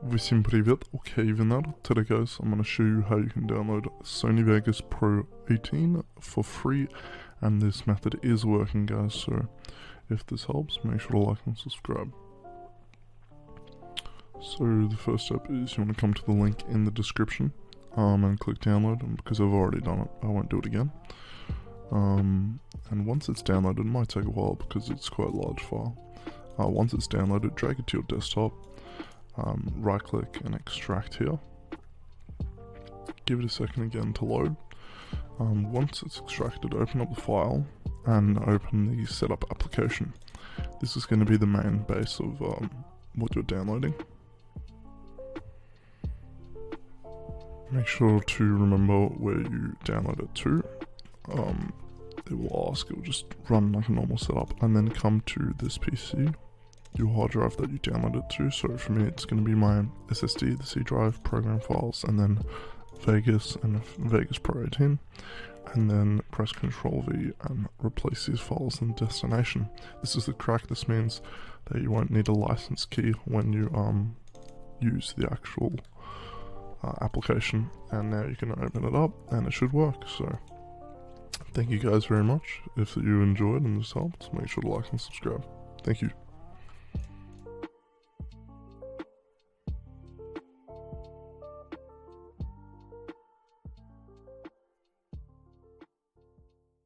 Всем привет, okay Vinar. Today guys, I'm going to show you how you can download Sony Vegas Pro 18 for free, and this method is working guys, so if this helps, make sure to like and subscribe. So the first step is you want to come to the link in the description and click download, and because I've already done it, I won't do it again. And once it's downloaded, it might take a while because it's quite a large file. Once it's downloaded, drag it to your desktop. Right click and extract here. Give it a second again to load. Once it's extracted, open up the file and open the setup application. This is going to be the main base of what you're downloading. Make sure to remember where you download it to. It will ask, it will just run like a normal setup, and then come to this PC, your hard drive that you downloaded to. So for me it's going to be my SSD, the C drive, program files, and then Vegas and Vegas Pro 18, and then press Ctrl V and replace these files in destination. This is the crack. This means that you won't need a license key when you use the actual application, and now you can open it up and it should work. So thank you guys very much. If you enjoyed and this helped, make sure to like and subscribe. Thank you.